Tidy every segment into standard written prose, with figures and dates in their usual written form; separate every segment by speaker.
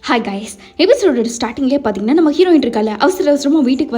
Speaker 1: Hi guys, எபிசோடோட ஸ்டார்டிங்லேயே பார்த்தீங்கன்னா நம்ம ஹீரோயின் இருக்கால அவசரமாக வீட்டுக்கு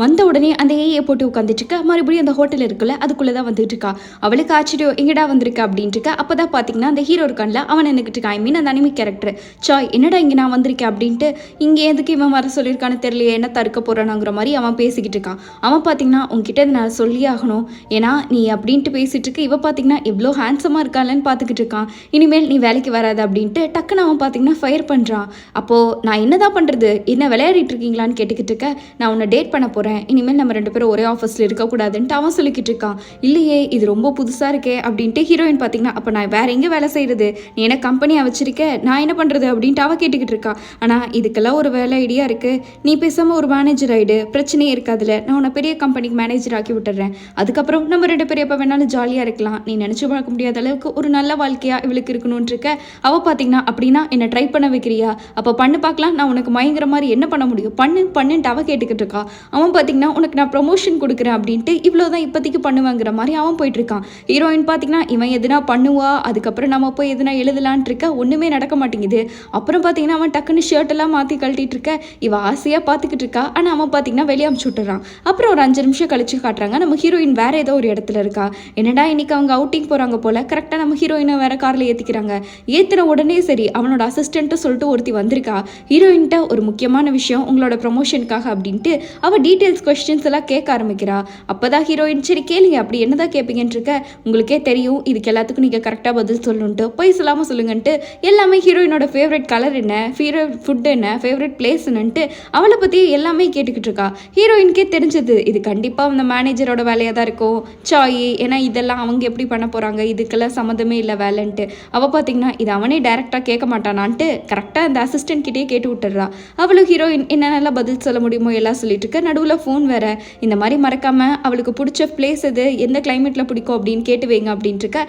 Speaker 1: வந்த உடனே அந்த ஏஏ போட்டு உட்காந்துட்டு இருக்கா. மறுபடியும் அந்த ஹோட்டல் இருக்குல்ல அதுக்குள்ளே தான் வந்துட்டு இருக்கா. அவளுக்கு ஆச்சரியம் எங்கடா வந்திருக்கா அப்படின்ட்டு இருக்கா. அப்போ தான் பார்த்தீங்கன்னா அந்த ஹீரோ இருக்கான்ல அவன் நின்றுக்கிட்டு இருக்கா. ஐ மீன் அந்த அனிமி கேரக்டர் சாய் என்னடா இங்கே நான் வந்திருக்கேன் அப்படின்ட்டு இங்கே எதுக்கு இவன் வர சொல்லியிருக்கான்னு தெரியலையே, என்ன தடுக்க போகிறானுங்கிற மாதிரி அவன் பேசிக்கிட்டு இருக்கான். அவன் பார்த்தீங்கன்னா உங்ககிட்ட நான் சொல்லி ஆகணும், ஏன்னா நீ அப்படின்ட்டு பேசிட்டு இருக்கு. இவ பார்த்தீங்கன்னா எவ்வளோ ஹேண்ட்ஸமாக இருக்காளன்னு பார்த்துக்கிட்டு இருக்கான். இனிமேல் நீ வேலைக்கு வராது அப்படின்ட்டு டக்குன்னு அவன் பார்த்தீங்கன்னா ஃபயர் பண்ணுறான். அப்போது நான் என்னதான் பண்ணுறது, என்ன விளையாடிட்டு இருக்கீங்களான்னு கேட்டுக்கிட்டு இருக்க. நான் உன்னை டேட் பண்ண போகிறேன், இனிமேல் நம்ம 2 பேரும் ஒரே ஆஃபீஸில் இருக்கக்கூடாதுன்ட்டு அவன் சொல்லிக்கிட்டு இருக்கான். இல்லையே இது ரொம்ப புதுசாக இருக்கே அப்படின்ட்டு ஹீரோயின் பார்த்தீங்கன்னா அப்போ நான் வேற எங்கே வேலை செய்கிறது, நீ என்ன கம்பெனியாக வச்சிருக்க, நான் என்ன பண்ணுறது அப்படின்ட்டு அவள் கேட்டுக்கிட்டு இருக்கா. ஆனால் இதுக்கெல்லாம் ஒரு வேலை ஐடியா இருக்குது, நீ பேசாமல் ஒரு மேனேஜர் ஆகிடு, பிரச்சனையே இருக்காதுல, நான் உன்னை பெரிய கம்பெனிக்கு மேனேஜர் ஆக்கி விட்டுறேன், அதுக்கப்புறம் நம்ம 2 பேரும் எப்போ வேணாலும் ஜாலியாக இருக்கலாம், நீ நினச்சி பார்க்க முடியாத அளவுக்கு ஒரு நல்ல வாழ்க்கையாக இவளுக்கு இருக்கணும்னு இருக்க. அவள் பார்த்தீங்கன்னா அப்படின்னா என்னை ட்ரை பண்ண வைக்கிறியா, அப்போ பண்ணு பார்க்கலாம், நான் உனக்கு மயங்கிற மாதிரி என்ன பண்ண முடியும், பண்ணுன்ட்டு அவள் கேட்டுக்கிட்டு இருக்கா. அவன் பார்த்தீங்கன்னா உனக்கு நான் ப்ரொமோஷன் கொடுக்குறேன் அப்படின்ட்டு இவ்வளோதான் இப்போதைக்கு பண்ணுவாங்கிற மாதிரி அவன் போயிட்டு இருக்கான். ஹீரோயின் பார்த்தீங்கன்னா இவன் எதுனா பண்ணுவா, அதுக்கப்புறம் நம்ம போய் எதுனா எழுதலான்ட்டு இருக்க, ஒன்றுமே நடக்க மாட்டேங்குது. அப்புறம் பார்த்தீங்கன்னா அவன் டக்குன்னு ஷர்ட்டெல்லாம் மாற்றி கழட்டிட்டு இருக்க. இவன் ஆசையாக பார்த்துக்கிட்டு இருக்கா. ஆனால் அவன் பார்த்தீங்கன்னா வெளியே அமுச்சு விட்டுறான். அப்புறம் ஒரு 5 நிமிஷம் கழிச்சு காட்டுறாங்க நம்ம ஹீரோயின் வேற ஏதோ ஒரு இடத்துல இருக்கா. என்னடா இன்னைக்கு அவங்க அவுட்டிங் போகிறாங்க போல. கரெக்டாக நம்ம ஹீரோயினை வேற காரில் ஏற்றிக்கிறாங்க. ஏற்றின உடனே சரி அவனோட அசிஸ்டண்ட்டு சொல்லிட்டு ஒருத்தி வந்திருக்கா. ஹீரோயின்ட்ட ஒரு முக்கியமான விஷயம் உங்களோட ப்ரொமோஷனுக்காக அப்படின்ட்டு அவள் டீட்டெயில்ஸ் கொஸ்டின்ஸ் எல்லாம் கேட்க ஆரம்பிக்கிறா. அப்போதான் ஹீரோயின் சரி கேளுங்க அப்படி என்னதான் கேட்பீங்கன்னு இருக்க, உங்களுக்கே தெரியும் இதுக்கு எல்லாத்துக்கும் நீங்கள் கரெக்டாக பதில் சொல்லணுன்ட்டு போய் சொல்லாமல் சொல்லுங்கன்ட்டு எல்லாமே ஹீரோயினோட ஃபேவரட் கலர் என்ன, ஃபேவரட் ஃபுட் என்ன, ஃபேவரட் பிளேஸ் என்னன்ட்டு அவளை பற்றி எல்லாமே கேட்டுக்கிட்டு இருக்கா. ஹீரோயின்கே தெரிஞ்சது இது கண்டிப்பாக அந்த மேனேஜரோட வேலையாக தான் இருக்கும் சாய், ஏன்னா இதெல்லாம் அவங்க எப்படி பண்ண போகிறாங்க, இதுக்கெல்லாம் சம்மந்தமே இல்லை வேலைன்ட்டு. அவள் பார்த்தீங்கன்னா இது அவனே டைரெக்டாக கேட்க மாட்டானான்ட்டு கரெக்டாக அந்த அசிஸ்டன்ட் கிட்டே கேட்டு விட்டுறா. அவளும் ஹீரோயின் என்னென்னலாம் பதில் சொல்ல முடியுமோ எல்லாம் சொல்லிட்டு இருக்க. நடுவில் ஃபோன் வேற, இந்த மாதிரி மறக்காமல் அவளுக்கு பிடிச்ச பிளேஸ் எது, எந்த கிளைமேட்டில் பிடிக்கும் அப்படின்னு கேட்டு வைங்க அப்படின்ட்டு இருக்க.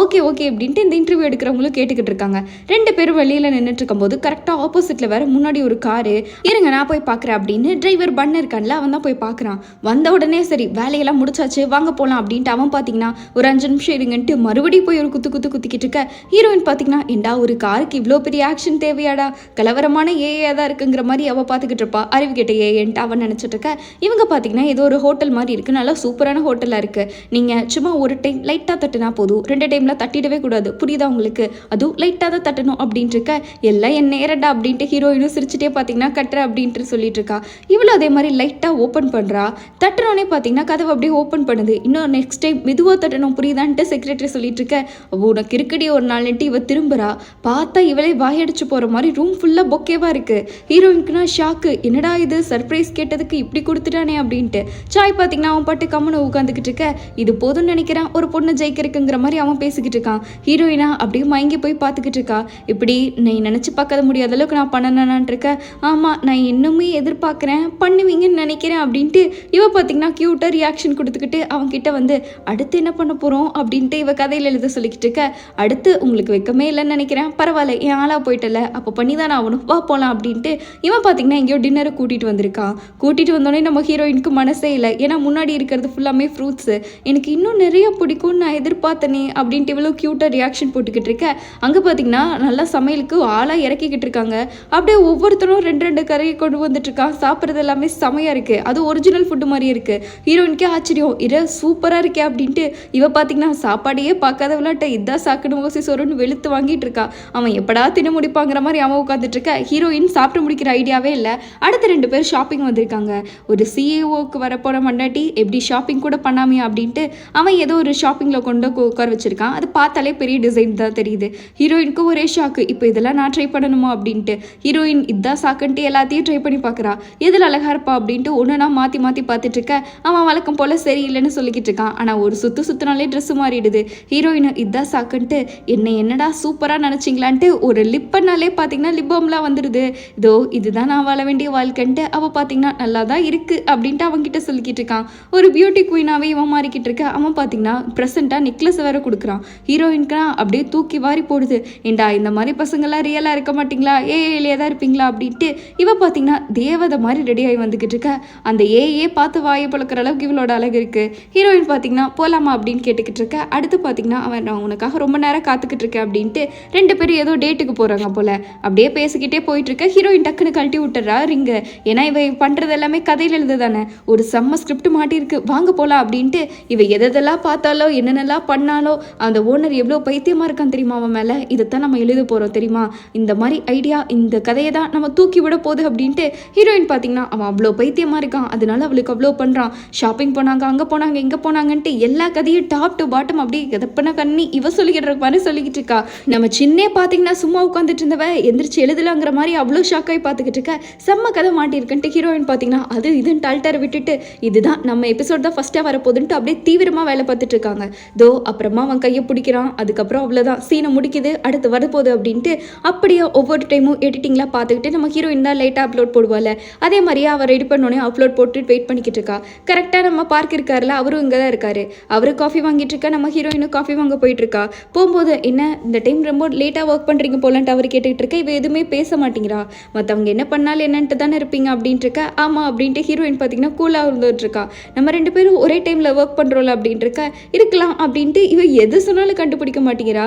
Speaker 1: ஓகே அப்படின்ட்டு இந்த இன்டர்வியூ எடுக்கிறவங்களும் கேட்டுக்கிட்டு இருக்காங்க. 2 பேரும் வெளியில் நின்றுட்டு இருக்கும்போது கரெக்டாக ஆப்போசிட்டில் வேற முன்னாடி ஒரு காரு, இருங்க நான் போய் பார்க்குறேன் அப்படின்னு டிரைவர் பண்ண இருக்கான்ல அவன் தான் போய் பார்க்குறான். வந்த உடனே சரி வேலையெல்லாம் முடிச்சாச்சு வாங்க போகலாம் அப்படின்ட்டு அவன் பார்த்தீங்கன்னா ஒரு 5 நிமிஷம் இருங்கன்ட்டு மறுபடியும் போய் ஒரு குத்திக்கிட்டு இருக்க. ஹீரோயின் பார்த்தீங்கன்னா ஏண்டா ஒரு காருக்கு இவ்வளோ பெரிய ஆக்ஷன் தேவையாடா, கலவரமான ஏஏ தான் இருக்குங்கிற மாதிரி அவள் பார்த்துக்கிட்டு இருப்பா. அறிவு கேட்ட ஏன்ட்டு அவன் நினச்சிட்டு இருக்க. இவங்க பார்த்தீங்கன்னா ஏதோ ஒரு ஹோட்டல் மாதிரி இருக்குது, நல்லா சூப்பரான ஹோட்டலாக இருக்குது. நீங்கள் சும்மா ஒரு டைம் லைட்டாக தட்டுனா போதும், 2 டைமில் தட்டிடவே கூடாது, புரியுதா உங்களுக்கு, அதுவும் லைட்டாக தான் தட்டணும் அப்படின்ட்டு இருக்க. எல்லாம் என் நேரண்டா அப்படின்ட்டு ஹீரோயினும் சிரிச்சுட்டே பார்த்தீங்கன்னா கட்டுற அப்படின்ட்டு சொல்லிட்டு இருக்கா. இவ்வளோ அதே மாதிரி லைட்டாக ஓப்பன் பண்ணுறா. தட்டுனோடனே பார்த்தீங்கன்னா கதவு அப்படியே ஓப்பன் பண்ணுது. இன்னும் நெக்ஸ்ட் டைம் மெதுவாக தட்டணும் புரியுதான்ட்டு செக்ரட்டரி சொல்லிட்டு இருக்க. உனக்கு இருக்கடி ஒரு நாள்ட்டு இவ திரும்புறா. பார்த்தா இவளே வாயடிச்சு போகிற மாதிரி ரூம் ஃபுல்லாக பொக்கேவாக இருக்குது. ஹீரோயினுக்குனா ஷாக்கு, என்னடா இது சர்ப்ரைஸ் கேட்டதுக்கு இப்படி கொடுத்துட்டானே அப்படின்ட்டு. சாய் பார்த்தீங்கன்னா அவன் பாட்டு கம்முன்னு உட்காந்துக்கிட்டு இருக்க. இது போதும்னு நினைக்கிறேன் ஒரு பொண்ணு ஜெயிக்கிறதுக்குங்கிற மாதிரி அவன் பேசிக்கிட்டு இருக்கான். ஹீரோயினா அப்படியே மயங்கி போய் பார்த்துக்கிட்டு இருக்கா. இப்படி நீ நினச்சி பார்க்க முடியாத அளவுக்கு நான் பண்ணனான் இருக்க. ஆமாம் நான் இன்னுமே எதிர்பார்க்குறேன் பண்ணுவீங்கன்னு நினைக்கிறேன் அப்படின்ட்டு இவ பார்த்தீங்கன்னா க்யூட்டாக ரியாக்ஷன் கொடுத்துக்கிட்டு அவன்கிட்ட வந்து அடுத்து என்ன பண்ண போகிறோம் அப்படின்ட்டு இவ கதையில் எழுத சொல்லிக்கிட்டு இருக்க. அடுத்து உங்களுக்கு வெக்கமே இல்லைன்னு நினைக்கிறேன், பரவாயில்ல என் ஆளாக போயிட்டல, அப்போ பண்ணி தானே ஆகணும், வா போகலாம் அப்படின்ட்டு இவன் பார்த்தீங்கன்னா எங்கேயோ டின்னரை கூட்டிகிட்டு வந்திருக்கான். கூட்டிகிட்டு வந்தோடனே நம்ம ஹீரோயினுக்கு மனசே இல்லை, ஏன்னா முன்னாடி இருக்கிறது ஃபுல்லாமே ஃப்ரூட்ஸு, எனக்கு இன்னும் நிறைய பிடிக்கும்னு நான் எதிர்பார்த்தனே அப்படின்ட்டு இவ்வளோ க்யூட்டாக ரியாக்ஷன் போட்டுக்கிட்டு இருக்க. அங்கே பார்த்தீங்கன்னா நல்லா சமையலுக்கு ஆளாக இறக்கிக்கிட்டு இருக்காங்க. அப்படியே ஒவ்வொருத்தரும் 2 கறியை கொண்டு வந்துட்டு இருக்கான். சாப்பிட்றது எல்லாமே செமையாக இருக்குது, அது ஒரிஜினல் ஃபுட்டு மாதிரியே இருக்குது. ஹீரோயினுக்கே ஆச்சரியம், இதை சூப்பராக இருக்கே அப்படின்ட்டு. இவ பார்த்தீங்கன்னா சாப்பாடையே பார்க்காத விளையாட்ட இதான் சாக்கணும் ஓசி சோறுன்னு வெளுத்து வாங்கிட்டு இருக்கா. அவன் எப்படா தின முடிப்பாங்கிற மாதிரி அவன் உட்காந்துட்டு இருக்க. ஹீரோயின் சாப்பிட்டு முடிக்கிற ஐடியாவே இல்லை. அடுத்த 2 பேர் ஷாப்பிங் வந்திருக்காங்க. ஒரு சிஇஓக்கு வரப்போன மண்டாட்டி எப்படி ஷாப்பிங் கூட பண்ணாமையா அப்படின்ட்டு அவன் ஏதோ ஒரு ஷாப்பிங்கில் கொண்டு உட்கார வச்சிருக்கான். அது பார்த்தாலே பெரிய டிசைன் தான் தெரியுது. ஹீரோயினுக்கு ஒரே ஷாக்கு, இப்போ இதெல்லாம் நான் ட்ரை பண்ணணுமா அப்படின்ட்டு. ஹீரோயின் இதான் சாக்குன்ட்டு எல்லாத்தையும் ட்ரை பண்ணி பார்க்குறா. எதில் அழகா இருப்பா அப்படின்ட்டு ஒன்றுனா மாற்றி பார்த்துட்டு இருக்க. அவன் வழக்கம் போல் சரியில்லைன்னு சொல்லிக்கிட்டு இருக்கான். ஆனால் ஒரு சுற்றினாலே ட்ரெஸ்ஸு மாறிடுது. ஹீரோயின் இதான் சாக்குன்ட்டு என்னடா சூப்பராக நினச்சிங்களான்ட்டு ஒரு லிப்பனாலே பார்த்தீங்கன்னா லிப்பாம்லாம் வந்துடுது. இதோ இதுதான் நான் வாழ வேண்டிய வாழ்க்கைன்ட்டு அவள் பார்த்தீங்கன்னா நல்லா தான் இருக்குது அப்படின்ட்டு அவன்கிட்ட சொல்லிக்கிட்டு இருக்கான். ஒரு பியூட்டி குயினாகவே இவன் மாறிக்கிட்டு இருக்க. அவன் பார்த்தீங்கன்னா ப்ரெசென்ட்டாக நெக்லஸ் வேற கொடுக்குறான். ஹீரோயின்க்குனா அப்படியே தூக்கி வாரி போடுது. ஏண்டா இந்த மாதிரி பசங்களாம் ரியலாக இருக்க மாட்டிங்களா, ஏஏலியாக தான் இருப்பீங்களா அப்படின்ட்டு இவ பார்த்தீங்கன்னா தேவதை மாதிரி ரெடியாகி வந்துக்கிட்டு இருக்க. அந்த ஏஏ பார்த்து வாயை பழக்கிற அளவுக்கு இவளோட அழகு இருக்குது. ஹீரோயின் பார்த்தீங்கன்னா போகலாமா அப்படின்னு கேட்டுக்கிட்டு இருக்க. அடுத்து பார்த்தீங்கன்னா அவன் நான் உனக்காக ரொம்ப நேரம் காத்துக்கிட்டு இருக்கேன் அப்படின்ட்டு 2 பேரும் ஏதோ டேட்டுக்கு போகிறாங்க போல். அப்படியே பேசிக்கிட்டே போயிட்டு இருக்க ஹீரோயின் டக்குன்னு கழட்டி விட்டுறா ரிங்க. ஏன்னா இவ பண்றது எல்லாமே கதையில எழுதுதானே, ஒரு செம்ம ஸ்கிரிப்ட் மாட்டிருக்கு, வாங்க போலாம் அப்படின்ட்டு இவ எதெல்லாம் பார்த்தாலோ என்னென்னலாம் பண்ணாலோ அந்த ஓனர் எவ்வளோ பைத்தியமா இருக்கான் தெரியுமா அவன் மேல, இதைத்தான் நம்ம எழுத போறோம் தெரியுமா, இந்த மாதிரி ஐடியா இந்த கதையை தான் நம்ம தூக்கி விட போகுது அப்படின்ட்டு ஹீரோயின் பார்த்தீங்கன்னா அவன் அவ்வளோ பைத்தியமா இருக்கான், அதனால அவளுக்கு அவ்வளோ பண்றான். ஷாப்பிங் போனாங்க, அங்கே போனாங்க, இங்கே போனாங்கன்ட்டு எல்லா கதையும் டாப் டு பாட்டம் அப்படியே எதப்பன கண்ணி இவ சொல்லிக்கிட்டு மாதிரி சொல்லிக்கிட்டு இருக்கா. நம்ம சின்ன பார்த்தீங்கன்னா சும்மா உட்காந்துட்டு இருந்தவ எந்திரிச்சு எழுதலாங்கிற மாதிரி அவ்வளோ ஷாக்காகி பார்த்துக்கிட்டு இருக்க. செம்ம கதை மாட்டிருக்குன்ட்டு ஹீரோயின் பார்த்தீங்கன்னா அது இதுன்னு டால்டரை விட்டுட்டு இதுதான் நம்ம எபிசோட் தான் ஃபர்ஸ்ட்டாக வரப்போகுதுன்ட்டு அப்படியே தீவிரமாக வேலை பார்த்துட்டு இருக்காங்க. தோ அப்புறமா அவன் கையை பிடிக்கிறான், அதுக்கப்புறம் அவ்வளோதான் சீனை முடிக்குது, அடுத்து வரப்போகுது அப்படின்ட்டு அப்படியே ஒவ்வொரு டைமும் எடிட்டிங்லாம் பார்த்துக்கிட்டு நம்ம ஹீரோயின் தான் லேட்டாக அப்லோட் போடுவாள், அதே மாதிரியே அவள் ரெடி பண்ணோன்னே அப்லோட் போட்டு வெயிட் பண்ணிக்கிட்டு இருக்கா. கரெக்டாக நம்ம பார்க் இருக்காருல, அவரும் இங்கே தான் இருக்காரு. அவரு காஃபி வாங்கிட்டு இருக்கா, நம்ம ஹீரோயினும் காஃபி வாங்க போயிட்டு இருக்கா. போகும்போது என்ன இந்த டைம் ரொம்ப லேட்டாக ஒர்க் பண்ணுறீங்க போலன்ட்டு அவர் கேட்டுக்கிட்டு இருக்க. இவ எதுவுமே பேச மாட்டேங்கிறா. மற்றவங்க என்ன பண்ணாலும் என்னன்ட்டு தானே இருப்பீங்க அப்படின்ட்டு இருக்கா. ஆமாம் அப்படின்ட்டு ஹீரோயின் பார்த்தீங்கன்னா கூலாக இருந்துட்டு இருக்கா. நம்ம ரெண்டு பேரும் ஒரே டைமில் ஒர்க் பண்ணுறோம்ல அப்படின்ட்டு இருக்கா. இருக்கலாம் அப்படின்ட்டு இவ எது சொன்னாலும் கண்டுபிடிக்க மாட்டேங்கிறா.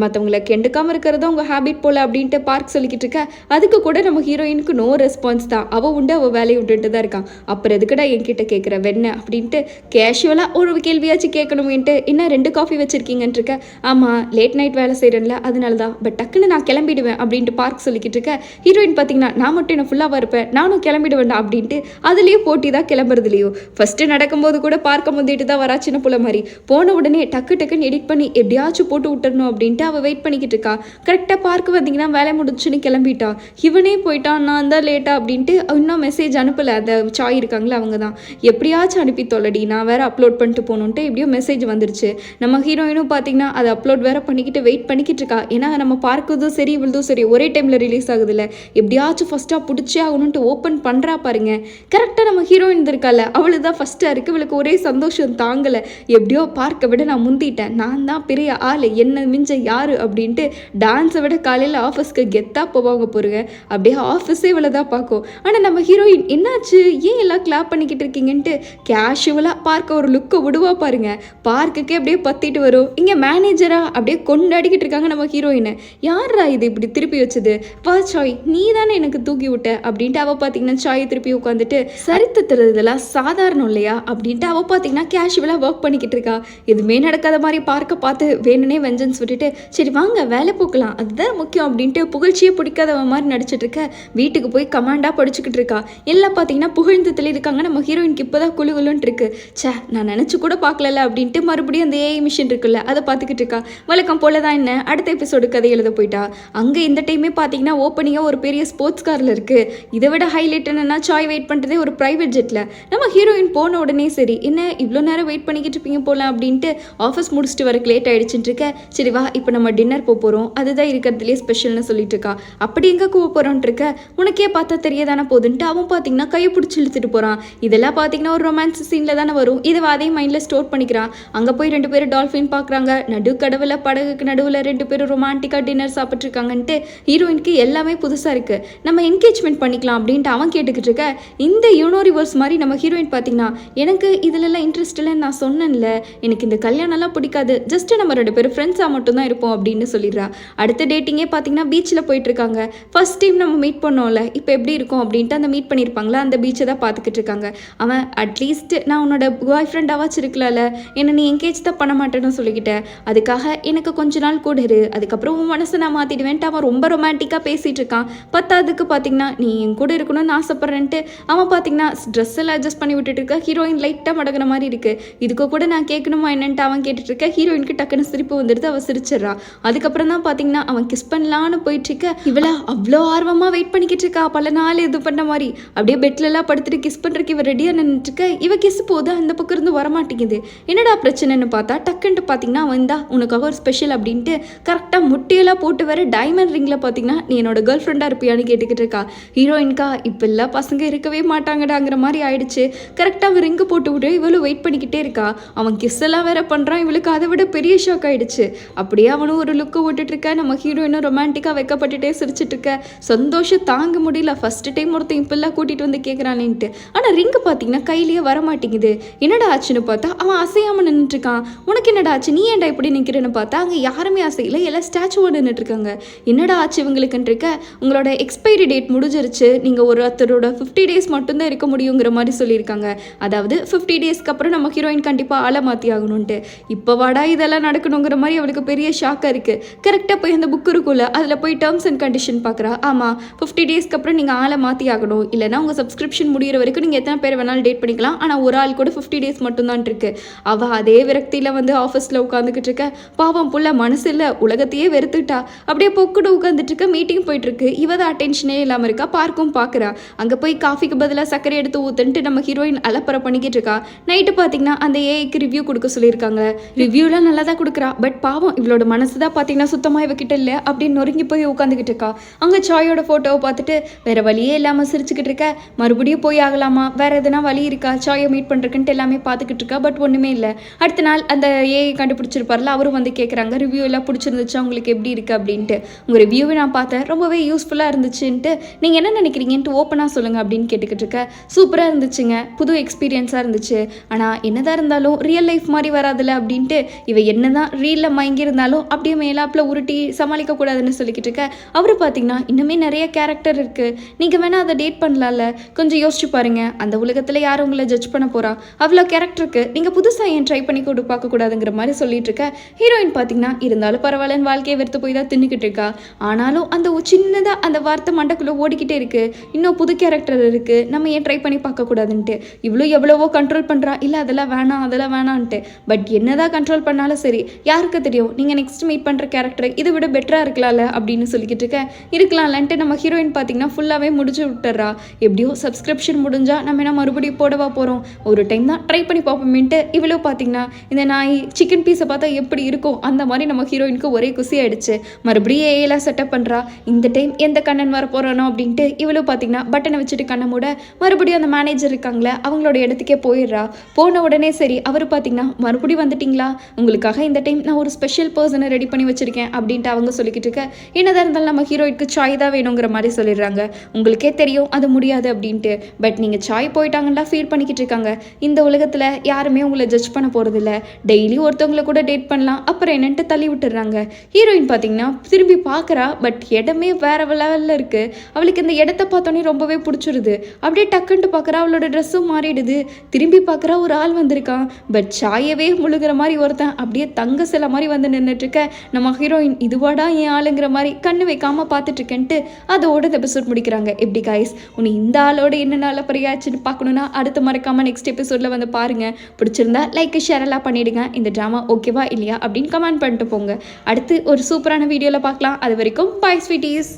Speaker 1: மற்றவங்களை கெண்டுக்காமல் இருக்கிறதா உங்கள் ஹேபிட் போல அப்படின்ட்டு பார்க் சொல்லிக்கிட்டு இருக்கா. அதுக்கு கூட நம்ம ஹீரோயினுக்கு நோ ரெஸ்பான்ஸ் தான். அவள் உண்டு அவள் வேலையை விட்டுட்டு தான் இருக்கான். அப்புறம் எதுக்கடா என்கிட்ட கேட்குற வெண்ண அப்படின்ட்டு கேஷுவலாக ஒரு கேள்வியாச்சும் கேட்கணுமேன்ட்டு என்ன 2 காஃபி வச்சுருக்கீங்கன்ட்டு இருக்க. ஆமாம் லேட் நைட் வேலை செய்கிறேன்ல அதனால தான், பட் டக்குன்னு நான் கிளம்பிடுவேன் அப்படின்ட்டு பார்க் சொல்லிக்கிட்டு இருக்க. ஹீரோயின் பார்த்தீங்கன்னா நான் மட்டும் என்ன ஃபுல்லாக இருப்பேன், நானும் கிளம்பிடுவேன்டா அப்படின்ட்டு அதுலேயே போட்டி தான் கிளம்புறதுலையோ. ஃபஸ்ட்டு நடக்கும்போது கூட பார்க்க முந்திட்டு தான் வரா சின்ன புள்ள மாதிரி. போன உடனே டக்குன்னு எடிட் பண்ணி எப்படியாச்சும் போட்டு விட்டுறணும் அப்படின்ட்டு அவள் வெயிட் பண்ணிக்கிட்டு இருக்கா. கரெக்டாக பார்க்க வந்தீங்கன்னா வேலை முடிச்சுன்னு கிளம்பிட்டா. இவனே போயிட்டான், நான் தான் லேட்டா அப்படின்ட்டு இன்னும் மெசேஜ் அனுப்பலை. அந்த சாய் இருக்காங்களே அவங்க தான் எப்படியாச்சும் அனுப்பி தொல்லடி, நான் வேற அப்லோட் பண்ணிட்டு போகணுன்ட்டு எப்படியோ மெசேஜ் வந்துருச்சு. நம்ம ஹீரோயினும் பார்த்தீங்கன்னா அதை அப்லோட் வேற பண்ணிக்கிட்டு வெயிட் பண்ணிக்கிட்டு இருக்கா. ஏன்னா நம்ம பார்க்குறதும் சரி இவ்வளதும் சரி ஒரே டைமில் ரிலீஸ் ஆகுதுல்ல, எப்படியாச்சும் ஃபஸ்ட்டாக பிடிச்சே ஆகணுன்ட்டு ஓப்பன் பண்ணுறா பாருங்க. கரெக்டாக நம்ம ஹீரோயின் இருக்கால அவளுக்கு தான் ஃபஸ்ட்டாக இருக்குது. இவளுக்கு ஒரே சந்தோஷம் தாங்கலை. எப்படியோ பார்க்க விட நான் முந்திட்டேன், நான் தான் பெரிய ஆள், என்ன மிஞ்ச யாரு அப்படின்ட்டு டான்ஸை விட காலையில் ஆஃபீஸ்க்கு கெத்தாக போவாங்க போருங்க. அப்படியே ஆஃபீஸே இவளை தான் பார்க்கும். ஆனால் நம்ம ஹீரோயின் என்னாச்சு ஏன் எல்லாம் கிளாப் பண்ணிக்கிட்டு இருக்கீங்கன்ட்டு கேஷுவலாக பார்க்க ஒரு லுக்கை விடுவா பாருங்க. பார்க்குக்கே அப்படியே பத்திட்டு வரும். இங்கே மேனேஜரா அப்படியே கொண்டாடிக்கிட்டு இருக்காங்க நம்ம ஹீரோயினை. யாரா இது இப்படி திருப்பி வச்சது, வா சாய் நீ தானே எனக்கு தூக்கி விட்ட அப்படின்ட்டு அவள் பார்த்தீங்கன்னா சாயை திருப்பி உட்காந்துட்டு சரித்திர இதெல்லாம் சாதாரணம் இல்லையா அப்படின்ட்டு அவள் பார்த்தீங்கன்னா கேஷுவலாக ஒர்க் பண்ணிக்கிட்டு இருக்கா. எதுவுமே நடக்காத மாதிரி பார்த்து வேணுனே வெஞ்சன்ஸ் விட்டுட்டு சரி வாங்க வேலை போக்கலாம் அதுதான் முக்கியம் அப்படின்ட்டு புகழ்ச்சியே பிடிக்காதவ மாதிரி நடிச்சிட்டு இருக்க. வீட்டுக்கு போய் கமாண்டாக படிச்சுக்கிட்டு இருக்கா. எல்லாம் பார்த்தீங்கன்னா புகழ்ந்து தெளியிருக்காங்க. நம்ம ஹீரோயினுக்கு இப்போதான் குழுகுலுன்னு இருக்கு. சே நான் நினச்சி கூட பார்க்கல அப்படின்ட்டு மறுபடியும் அந்த ஏஐ மிஷின் இருக்குல்ல அதை பார்த்துக்கிட்டு இருக்கா. வழக்கம் போல தான் என்ன அடுத்த எபிசோடு கதை எழுத போயிட்டா. அங்கே இந்த டைமே பார்த்தீங்கன்னா ஓப்பனிங்காக ஒரு பெரிய ஸ்போர்ட்ஸ் காரில் இருக்குது. இதை விட ஹைலைட் என்னன்னா சாய் வெயிட் பண்ணுறதே ஒரு ப்ரைவேட் ஜெட்டில். நம்ம ஹீரோயின் போன உடனே சரி என்ன இவ்வளோ நேரம் வெயிட் பண்ணிக்கிட்டு இருப்பீங்க போகலாம் அப்படின்ட்டு ஆஃபீஸ் முடிச்சுட்டு வரக்கு லேட் ஆகிடுச்சுட்டு இருக்க. சரி வா இப்போ நம்ம டின்னர் போகிறோம், அதுதான் இருக்கிறதுலே ஸ்பெஷல்னு சொல்லிட்டு இருக்கா. அப்படி எங்கே போகிறோன்ட்டு இருக்க. உனக்கே பார்த்தா தெரியதானே போகுதுன்ட்டு அவன் பார்த்தீங்கன்னா கையை பிடிச்சி இழுத்துட்டு போகிறான். இதெல்லாம் பார்த்தீங்கன்னா ஒரு ரொமான்ஸ் சீனில் தானே வரும். இதை அதே மைண்டில் ஸ்டோர் பண்ணிக்கிறான். அங்கே போய் 2 பேரும் டால்ஃபின் பார்க்குறாங்க. நடுக்கடவுல படகுக்கு நடுவில் 2 பேரும் ரொமான்டிக்காக டின்னர் சாப்பிட்ருக்காங்கன்ட்டு ஹீரோயினுக்கு எல்லாமே புதுசாக இருக்குது. நம்ம என்கேஜ்மெண்ட் பண்ணிக்கலாம் அப்படின்ட்டு அவன் கேட்டுக்கிட்டு இருக்க. இந்த யூனிவர்ஸ் மாதிரி நம்ம ஹீரோயின் பார்த்தீங்கன்னா எனக்கு இதிலெல்லாம் இன்ட்ரெஸ்ட் இல்லைன்னு நான் சொன்னேன்ல, எனக்கு இந்த கல்யாணம்லாம் பிடிக்காது, ஜஸ்ட் நம்ம 2 பேரும் ஃப்ரெண்ட்ஸாக மட்டும்தான் இருப்போம் அப்படின்னு சொல்லிடுறா. அடுத்த டேட்டிங்கே பார்த்தீங்கன்னா பீச்சில் போயிட்டு இருக்காங்க. ஃபர்ஸ்ட் டைம் நம்ம மீட் பண்ணோம்ல இப்போ எப்படி இருக்கும் அப்படின்ட்டு அந்த மீட் பண்ணியிருப்பாங்களா அந்த பீச்சை தான் பார்த்துக்கிட்டு இருக்காங்க. அவன் அட்லீஸ்ட் நான் உன்னோட பாய் ஃப்ரெண்டாவாச்சும் இருக்கலாம்ல, என்னை நீ என்கேஜ் தான் பண்ண மாட்டேன்னு சொல்லிக்கிட்டேன், அதுக்காக எனக்கு கொஞ்ச நாள் கூட இரு, அதுக்கப்புறம் உன் மனசை நான் மாற்றிடுவேன்ட்டு அவன் ரொம்ப ரொமான்டிக்காக பேசிகிட்டு இருக்கான். பத்தாவதுக்கு பார்த்தீங்கன்னா நீ என் கூட இருக்கணும்னு ஆசைப்பட்றேன்ட்டு அவன் பார்த்தீங்கன்னா ட்ரெஸ் எல்லாம் அட்ஜஸ்ட் பண்ணி விட்டுட்டு இருக்க. ஹீரோயின் லைட்டாக மடங்குற மாதிரி இருக்கு. இதுக்கு கூட நான் கேட்கணுமா என்னன்ட்டு அவன் கேட்டுட்டு இருக்க. ஹீரோயினுக்கு டக்குன்னு சிரிப்பு வந்துடுது. அவள் சிரிச்சிடறா. அதுக்கப்புறம் தான் பார்த்தீங்கன்னா அவன் கிஸ் பண்ணலான்னு போயிட்டு இருக்க. இவளா அவ்வளோ ஆர்வமாக வெயிட் பண்ணிக்கிட்டு இருக்கா. பல நாள் இது பண்ண மாதிரி அப்படியே பெட்லலாம் படுத்துட்டு கிஸ் பண்ணுறக்கு இவ ரெடியாக நின்றுட்டு இருக்க. இவ கிஸ் போது அந்த பக்கம் இருந்து வரமாட்டேங்குது. என்னடா பிரச்சனைன்னு பார்த்தா டக்குன்ட்டு பார்த்தீங்கன்னா அவன் தான் உனக்காக ஒரு ஸ்பெஷல் அப்படின்ட்டு கரெக்டாக முட்டியெல்லாம் போட்டு வர டைமண்ட் ரிங்கில் பார்த்தீங்கன்னா நீ என்னோட கேர்ள் ஃப்ரெண்டாக இருப்பியான்னு கேட்டுக்கிட்டு இருக்கா. ஹீரோயின்கா இப்பெல்லாம் பசங்க இருக்கவே மாட்டாங்கடாங்கிற மாதிரி ஆயிடுச்சு. கரெக்டாக அவன் ரிங்கு போட்டு விட்டு இவளும் வெயிட் பண்ணிக்கிட்டே இருக்கா. அவன் கிஸ் எல்லாம் வேற பண்ணுறான். இவளுக்கு அதை விட பெரிய ஷாக் ஆயிடுச்சு. அப்படியே அவனும் ஒரு லுக்கு விட்டுட்டு இருக்க. நம்ம ஹீரோயினும் ரொமான்டிக்காக வைக்கப்பட்டுட்டே சிரிச்சிட்டு இருக்க. சந்தோஷம் தாங்க முடியல. ஃபர்ஸ்ட் டைம் ஒருத்தன் இப்பெல்லாம் கூட்டிகிட்டு வந்து கேட்குறானேன்ட்டு. ஆனால் ரிங்கு பார்த்தீங்கன்னா கையிலேயே வர மாட்டேங்குது. என்னடா ஆச்சுன்னு பார்த்தா அவன் அசையாமல் நின்றுட்டு இருக்கான். உனக்கு என்னடா ஆச்சு, நீ ஏன்டா இப்படி நிற்கிறேன்னு பார்த்தா அங்கே யாருமே அசையில, எல்லாம் ஸ்டாச்சுவோட நின்றுட்டு இருக்காங்க. என்னடா ஆச்சு இவங்களுக்கு உங்களுக்குன்னு இருக்க உங்களோட எக்ஸ்பைரி டேட் முடிஞ்சிருச்சு, நீங்கள் ஒருத்தரோட 50 டேஸ் மட்டும்தான் இருக்க முடியுங்கிற மாதிரி சொல்லியிருக்காங்க. அதாவது 50 டேஸ்க்கு அப்புறம் நம்ம ஹீரோயின் கண்டிப்பாக ஆளை மாற்றி ஆகணும்ன்ட்டு. இப்போ வாடா இதெல்லாம் நடக்கணுங்கிற மாதிரி அவளுக்கு பெரிய ஷாக்காக இருக்குது. கரெக்டாக போய் அந்த புக் இருக்குள்ள அதில் போய் டேர்ம்ஸ் அண்ட் கண்டிஷன் பார்க்குறா. ஆமாம், 50 டேஸ்க்கு அப்புறம் நீங்கள் ஆளை மாற்றி ஆகணும், இல்லைனா உங்கள் சப்ஸ்கிரிப்ஷன் முடிகிற வரைக்கும் நீங்கள் எத்தனை பேர் வேணாலும் டேட் பண்ணிக்கலாம், ஆனால் ஒரு ஆள் கூட 50 டேஸ் மட்டும்தான் இருக்கு. அவள் அதே விரக்தியில் வந்து ஆஃபீஸில் உட்காந்துக்கிட்டு இருக்க. பாவம் புள்ள மனசு இல்லை, உலகத்தையே வெறுத்துட்டா. அப்படியே பொக்குடு உட்காந்துட்டு இருக்க. மீட்டிங் போயிட்டு இருக்கு. இவ தான் அட்டென்ஷனே இல்லாமல் இருக்கா. பார்க்கும் பார்க்குறா. அங்கே போய் காஃபிக்கு பதிலாக சர்க்கரை எடுத்து ஊத்துன்ட்டு நம்ம ஹீரோயின் அலப்பறை பண்ணிக்கிட்டு இருக்கா. நைட்டு பார்த்தீங்கன்னா அந்த ஏஐக்கு ரிவ்யூ கொடுக்க சொல்லியிருக்காங்க. ரிவ்யூலாம் நல்லா தான் கொடுக்குறா. பட் பாவம் இவளோட மனசு தான் பார்த்தீங்கன்னா சுத்தமாக இவகிட்ட இல்லை அப்படின்னு நொறுங்கி போய் உட்காந்துக்கிட்டு இருக்கா. அங்கே சாயோட ஃபோட்டோவை பார்த்துட்டு வேற வழியே இல்லாமல் சிரிச்சுக்கிட்டு இருக்க. மறுபடியும் போய் ஆகலாமா, வேற எதுனா வழி இருக்கா சாயை மீட் பண்ணுறதுக்குன்ட்டு எல்லாமே பார்த்துக்கிட்டு இருக்கா. பட் ஒன்றுமே இல்லை. அடுத்த நாள் அந்த ஏஐ கண்டுபிடிச்சிருப்பார்ல, அவரும் வந்து கேட்குறாங்க ரிவ்யூ எல்லாம் பிடிச்சிருந்துச்சா, உங்களுக்கு எப்படி இருக்குது அப்படின்ட்டு. உங்கள் ரிவ்யூவை நான் பார்த்தேன், ரொம்பவே யூஸ்ஃபுல்லாக இருந்துச்சுன்ட்டு. நீங்கள் என்ன நினைக்கிறீங்கன்ட்டு ஓப்பனாக சொல்லுங்கள் அப்படின்னு கேட்டுக்கிட்டு இருக்க. சூப்பராக இருந்துச்சுங்க, புது எக்ஸ்பீரியன்ஸாக இருந்துச்சு. ஆனால் என்னதான் இருந்தாலும் ரியல் லைஃப் மாதிரி வராதுல்ல அப்படின்ட்டு இவ என்னதான் ரீலில் மயங்கியிருந்தாலும் அப்படியே மேலாப்பில் உருட்டி சமாளிக்கக்கூடாதுன்னு சொல்லிக்கிட்டு இருக்க. அவர் பார்த்தீங்கன்னா இன்னுமே நிறைய கேரக்டர் இருக்குது, நீங்கள் வேணால் அதை டேட் பண்ணலாம்ல, கொஞ்சம் யோசிச்சு பாருங்க. அந்த உலகத்தில் யாரும் உங்களை ஜட்ஜ் பண்ண போகிறா, அவ்வளோ கேரக்டருக்கு நீங்கள் புதுசாக ஏன் ட்ரை பண்ணி கொண்டு பார்க்கக்கூடாதுங்கிற மாதிரி சொல்லிட்டு இருக்க. ஹீரோயின் பார்த்தீங்கன்னா இருந்தாலும் பரவாயில்லன்னு வாழ்க்கையை வெறுத்து போய் தான் தின்னுக்கிட்டு இருக்கா. ஆனாலும் அந்த சின்னதாக அந்த வார்த்தை மண்டக்குள்ளே ஓடிக்கிட்டே இருக்கு. இன்னும் புது கேரக்டர் இருக்குது, நம்ம ஏன் ட்ரை பண்ணி பார்க்கக்கூடாதுன்ட்டு. இவ்வளோ எவ்வளவோ கண்ட்ரோல் பண்ணுறா. இல்லை அதெல்லாம் வேணாம் அதெல்லாம் வேணான்ட்டு. பட் என்னதான் கண்ட்ரோல் பண்ணாலும் சரி, யாருக்கு தெரியும் நீங்கள் நெக்ஸ்ட் மீட் பண்ணுற கேரக்டர் இதை விட பெட்டராக இருக்கலாம்ல அப்படின்னு சொல்லிக்கிட்டு இருக்கேன். இருக்கலாம்லன்ட்டு நம்ம ஹீரோயின் பார்த்தீங்கன்னா ஃபுல்லாகவே முடிச்சு விட்டுறா. எப்படியோ சப்ஸ்கிரிப்ஷன் முடிஞ்சால் நம்ம என்ன மறுபடியும் போடவா போகிறோம், ஒரு டைம் தான் ட்ரை பண்ணி பார்ப்போமேன்ட்டு இவ்வளோ பார்த்தீங்கன்னா இந்த நாய் சிக்கன் பீஸை பார்த்தா எப்படி இருக்கும் அந்த மாதிரி நம்ம ஹீரோயினுக்கு ஒரே குசி ஆயிடுச்சு. மறுபடியும் ஏஎல்லாம் செட்டப் பண்ணுறா. இந்த டைம் எந்த கண்ணன் வர போகிறானோ அப்படின்ட்டு இவ்வளோ பார்த்தீங்கன்னா பட்டனை வச்சுட்டு கண்ணை மூட மறுபடியும் அந்த மேனேஜர் இருக்காங்களே அவங்களோட இடத்துக்கே போயிடுறா. போன உடனே சரி அவர் பார்த்தீங்கன்னா மறுபடியும் வந்துட்டிங்களா, உங்களுக்காக இந்த டைம் நான் ஒரு ஸ்பெஷல் பர்சனை ரெடி பண்ணி வச்சிருக்கேன் அப்படின்ட்டு அவங்க சொல்லிக்கிட்டு இருக்க. என்னதான் இருந்தாலும் நம்ம ஹீரோயினுக்கு சாய் தான் வேணுங்கிற மாதிரி சொல்லிடுறாங்க. உங்களுக்கே தெரியும் அது முடியாது அப்படின்ட்டு. பட் நீங்கள் சாய் போயிட்டாங்கன்னா ஃபீல் பண்ணிக்கிட்டு இருக்காங்க. இந்த உலகத்தில் யாருமே உங்களை ஜட்ஜ் பண்ண போகிறதில்ல, டெய்லி ஒருத்தவங்களை கூட டேட் பண்ணலாம், அப்புறம் என்னன்ட்டு தள்ளி விட்டுறாங்க. ஹீரோயின் பார்த்தீங்கன்னா திரும்பி பார்க்குறா. பட் இடமே வேற லெவலில் இருக்குது. அவளுக்கு இந்த இடத்த பார்த்தோன்னே ரொம்பவே பிடிச்சிருது. அப்படியே டக்குன்ட்டு பார்க்குறா, அவளோட ட்ரெஸ்ஸும் மாறிடுது. திரும்பி பார்க்குறா, ஒரு ஆள் வந்திருக்கான். பட் சாயவே முழுகிற மாதிரி ஒருத்தன் அப்படியே தங்க சில மாதிரி வந்து நின்றுட்டு இருக்க. நம்ம ஹீரோயின் இதுவாடா என் ஆளுங்கிற மாதிரி கண்ணு வைக்காம பார்த்துட்டு இருக்கேன்ட்டு அதோட இந்த எபிசோட் முடிக்கிறாங்க. எப்படி காய்ஸ், உன்னை இந்த ஆளோட என்னென்ன பரியாச்சுன்னு பார்க்கணுன்னா அடுத்து மறக்காம நெக்ஸ்ட் எபிசோடில் வந்து பாருங்க. பிடிச்சிருந்தா லைக் ஷேர் எல்லாம் பண்ணிடுங்க. இந்த ட்ராமா ஓகேவா இல்லையா அப்படின்னு கமெண்ட் பண்ணிட்டு போங்க. அடுத்து ஒரு சூப்பரான வீடியோவில் பார்க்கலாம். அது வரைக்கும் பாய் ஸ்வீட்டீஸ்.